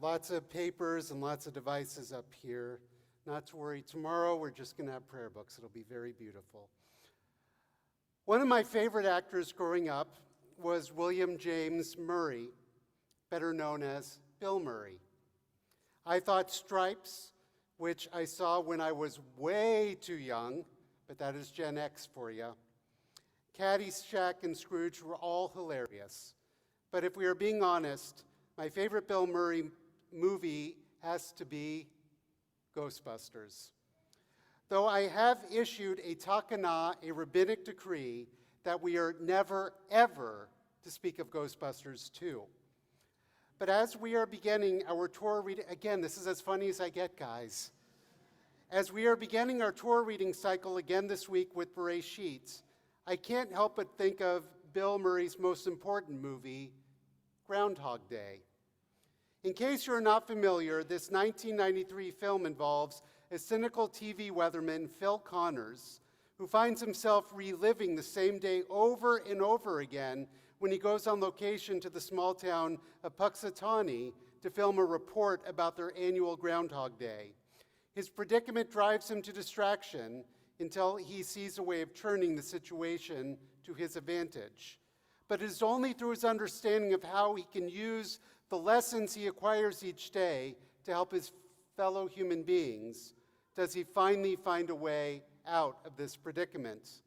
lots of papers and lots of devices up here. Not to worry, tomorrow we're just going to have prayer books. It'll be very beautiful. One of my favorite actors growing up was William James Murray, better known as Bill Murray. I thought Stripes, which I saw when I was way too young, but that is Gen X for you, Caddyshack and Scrooge were all hilarious. But if we are being honest, my favorite Bill Murray movie has to be Ghostbusters. Though I have issued a takana, a rabbinic decree, that we are never, ever to speak of Ghostbusters 2. But as we are beginning our Torah reading, again, this is as funny as I get, guys. As we are beginning our Torah reading cycle again this week with Bereshit, I can't help but think of Bill Murray's most important movie, Groundhog Day. In case you're not familiar, this 1993 film involves a cynical TV weatherman, Phil Connors, who finds himself reliving the same day over and over again when he goes on location to the small town of Puxatawny to film a report about their annual Groundhog Day. His predicament drives him to distraction until he sees a way of turning the situation to his advantage. But it is only through his understanding of how he can use the lessons he acquires each day to help his fellow human beings does he finally find a way out of this predicament.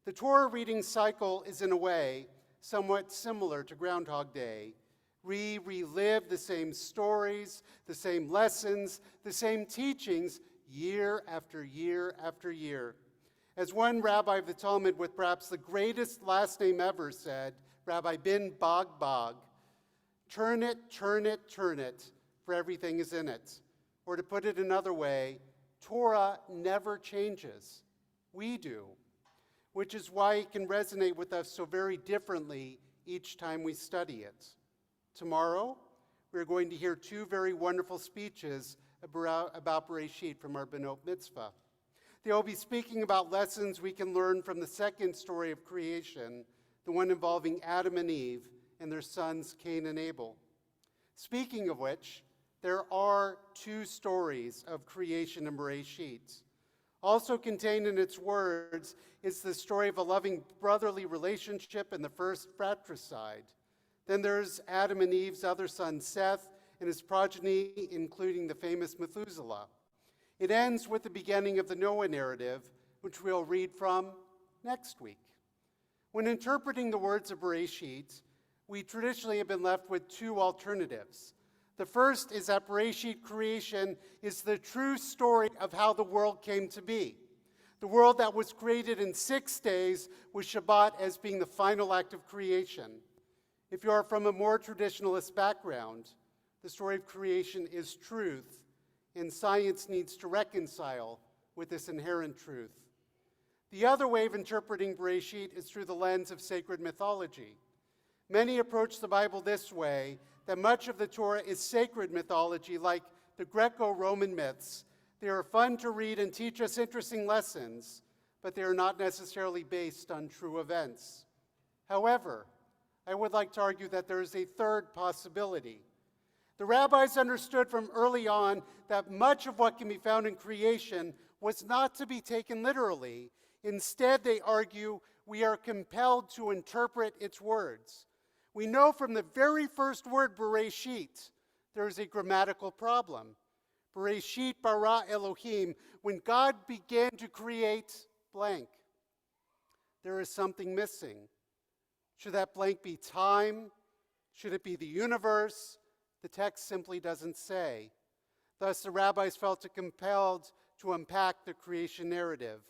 The Torah reading cycle is, in a way, somewhat similar to Groundhog Day. We relive the same stories, the same lessons, the same teachings year after year after year. As one rabbi of the Talmud with perhaps the greatest last name ever said, Rabbi Bin Bog, turn it, turn it, turn it, for everything is in it. Or to put it another way, Torah never changes. We do, which is why it can resonate with us so very differently each time we study it. Tomorrow, we're going to hear two very wonderful speeches about Bereshit from our Benot Mitzvah. They will be speaking about lessons we can learn from the second story of creation, the one involving Adam and Eve and their sons Cain and Abel. Speaking of which, there are two stories of creation in Bereshit. Also contained in its words is the story of a loving brotherly relationship in the first fratricide. Then there's Adam and Eve's other son, Seth, and his progeny, including the famous Methuselah. It ends with the beginning of the Noah narrative, which we'll read from next week. When interpreting the words of Bereshit, we traditionally have been left with two alternatives. The first is that Bereshit creation is the true story of how the world came to be. The world that was created in 6 days, with Shabbat as being the final act of creation. If you are from a more traditionalist background, the story of creation is truth, and science needs to reconcile with this inherent truth. The other way of interpreting Bereshit is through the lens of sacred mythology. Many approach the Bible this way, that much of the Torah is sacred mythology, like the Greco-Roman myths. They are fun to read and teach us interesting lessons, but they are not necessarily based on true events. However, I would like to argue that there is a third possibility. The rabbis understood from early on that much of what can be found in creation was not to be taken literally. Instead, they argue, we are compelled to interpret its words. We know from the very first word, Bereshit, there is a grammatical problem. Bereshit bara Elohim, when God began to create blank, there is something missing. Should that blank be time? Should it be the universe? The text simply doesn't say. Thus, the rabbis felt compelled to unpack the creation narrative.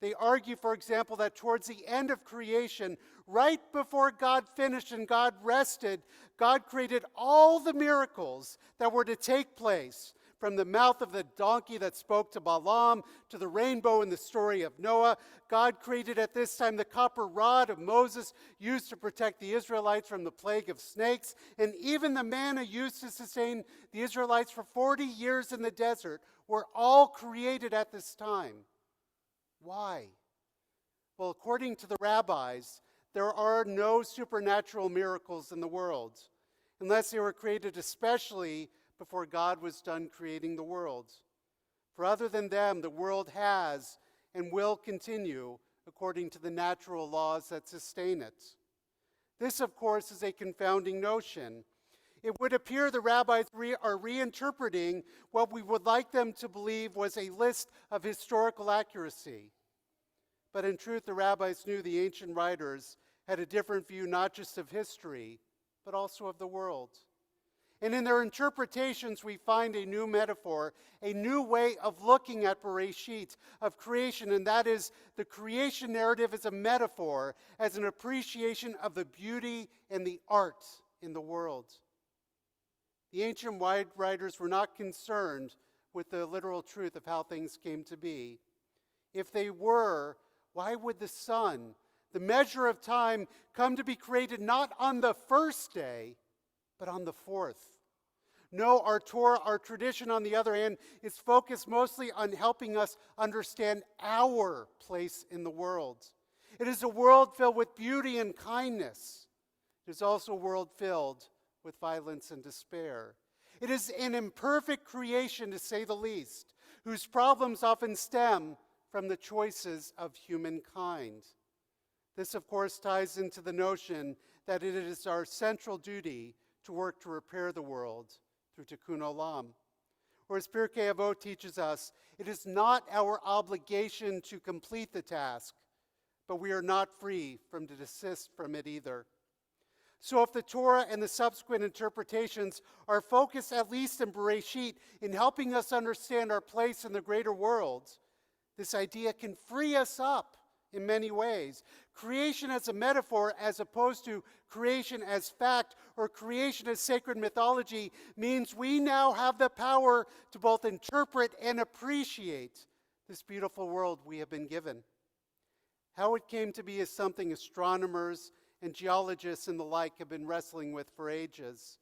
They argue, for example, that towards the end of creation, right before God finished and God rested, God created all the miracles that were to take place, from the mouth of the donkey that spoke to Balaam to the rainbow in the story of Noah. God created at this time the copper rod of Moses used to protect the Israelites from the plague of snakes, and even the manna used to sustain the Israelites for 40 years in the desert were all created at this time. Why? Well, according to the rabbis, there are no supernatural miracles in the world, unless they were created especially before God was done creating the world. For other than them, the world has and will continue according to the natural laws that sustain it. This, of course, is a confounding notion. It would appear the rabbis are reinterpreting what we would like them to believe was a list of historical accuracy. But in truth, the rabbis knew the ancient writers had a different view not just of history, but also of the world. And in their interpretations, we find a new metaphor, a new way of looking at Bereshit, of creation, and that is the creation narrative as a metaphor, as an appreciation of the beauty and the art in the world. The ancient writers were not concerned with the literal truth of how things came to be. If they were, why would the sun, the measure of time, come to be created not on the first day, but on the fourth? No, our Torah, our tradition, on the other hand, is focused mostly on helping us understand our place in the world. It is a world filled with beauty and kindness. It is also a world filled with violence and despair. It is an imperfect creation, to say the least, whose problems often stem from the choices of humankind. This, of course, ties into the notion that it is our central duty to work to repair the world through Tikkun Olam. Or as Pirkei Avot teaches us, it is not our obligation to complete the task, but we are not free from to desist from it either. So if the Torah and the subsequent interpretations are focused, at least in Bereshit, in helping us understand our place in the greater world, this idea can free us up in many ways. Creation as a metaphor, as opposed to creation as fact or creation as sacred mythology, means we now have the power to both interpret and appreciate this beautiful world we have been given. How it came to be is something astronomers and geologists and the like have been wrestling with for ages.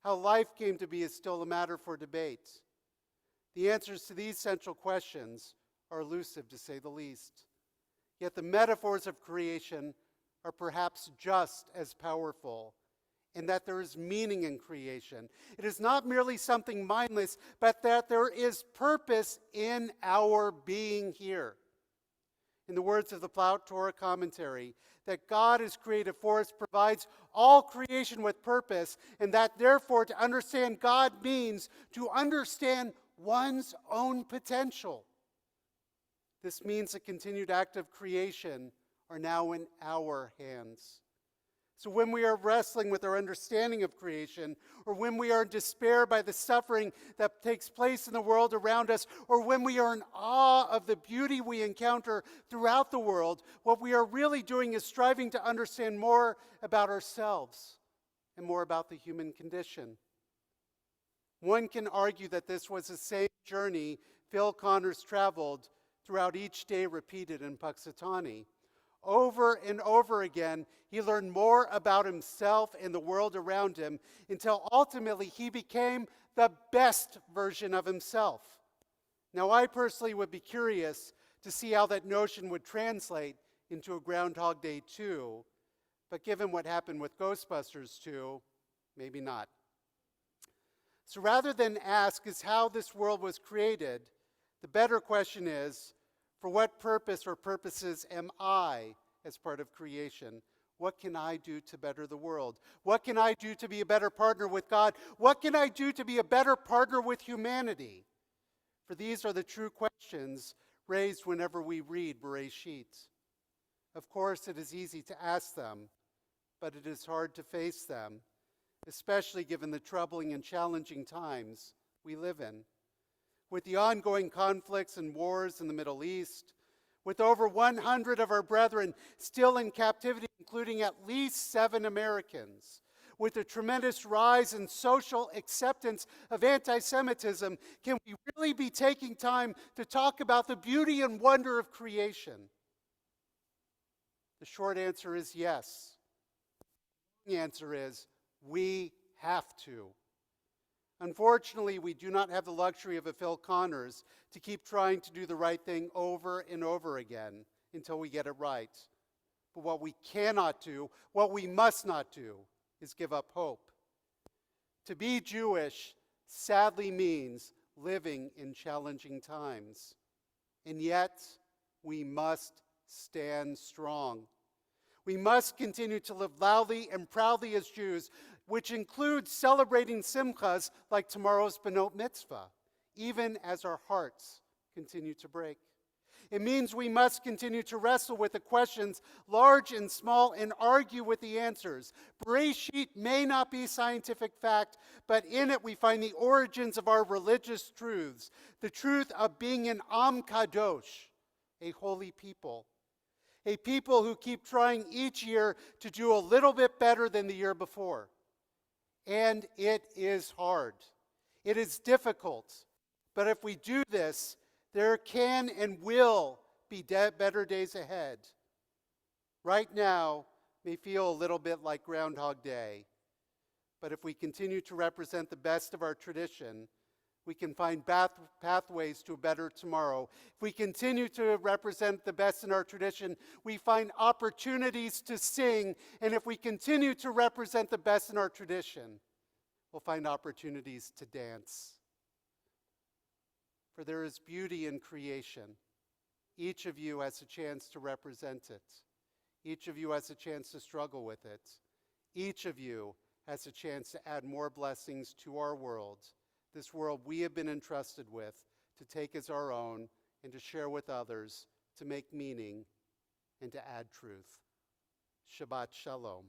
How life came to be is still a matter for debate. The answers to these central questions are elusive, to say the least. Yet the metaphors of creation are perhaps just as powerful, in that there is meaning in creation. It is not merely something mindless, but that there is purpose in our being here. In the words of the Plaut Torah commentary, that God as creative force provides all creation with purpose, and that therefore to understand God means to understand one's own potential. This means the continued act of creation are now in our hands. So when we are wrestling with our understanding of creation, or when we are in despair by the suffering that takes place in the world around us, or when we are in awe of the beauty we encounter throughout the world, what we are really doing is striving to understand more about ourselves and more about the human condition. One can argue that this was the same journey Phil Connors traveled throughout each day repeated in Puxatani. Over and over again, he learned more about himself and the world around him until ultimately he became the best version of himself. Now, I personally would be curious to see how that notion would translate into a Groundhog Day 2, but given what happened with Ghostbusters 2, maybe not. So rather than ask is how this world was created, the better question is, for what purpose or purposes am I as part of creation? What can I do to better the world? What can I do to be a better partner with God? What can I do to be a better partner with humanity? For these are the true questions raised whenever we read Bereshit. Of course, it is easy to ask them, but it is hard to face them, especially given the troubling and challenging times we live in. With the ongoing conflicts and wars in the Middle East, with over 100 of our brethren still in captivity, including at least 7 Americans, with the tremendous rise in social acceptance of anti-Semitism, can we really be taking time to talk about the beauty and wonder of creation? The short answer is yes. The answer is we have to. Unfortunately, we do not have the luxury of a Phil Connors to keep trying to do the right thing over and over again until we get it right. But what we cannot do, what we must not do, is give up hope. To be Jewish sadly means living in challenging times. And yet, we must stand strong. We must continue to live loudly and proudly as Jews, which includes celebrating simchas like tomorrow's Benot Mitzvah, even as our hearts continue to break. It means we must continue to wrestle with the questions, large and small, and argue with the answers. Bereshit may not be scientific fact, but in it we find the origins of our religious truths, the truth of being an Am Kadosh, a holy people, a people who keep trying each year to do a little bit better than the year before. And it is hard. It is difficult. But if we do this, there can and will be better days ahead. Right now may feel a little bit like Groundhog Day, but if we continue to represent the best of our tradition, we can find pathways to a better tomorrow. If we continue to represent the best in our tradition, we find opportunities to sing, and if we continue to represent the best in our tradition, we'll find opportunities to dance. For there is beauty in creation. Each of you has a chance to represent it. Each of you has a chance to struggle with it. Each of you has a chance to add more blessings to our world, this world we have been entrusted with, to take as our own and to share with others, to make meaning and to add truth. Shabbat Shalom.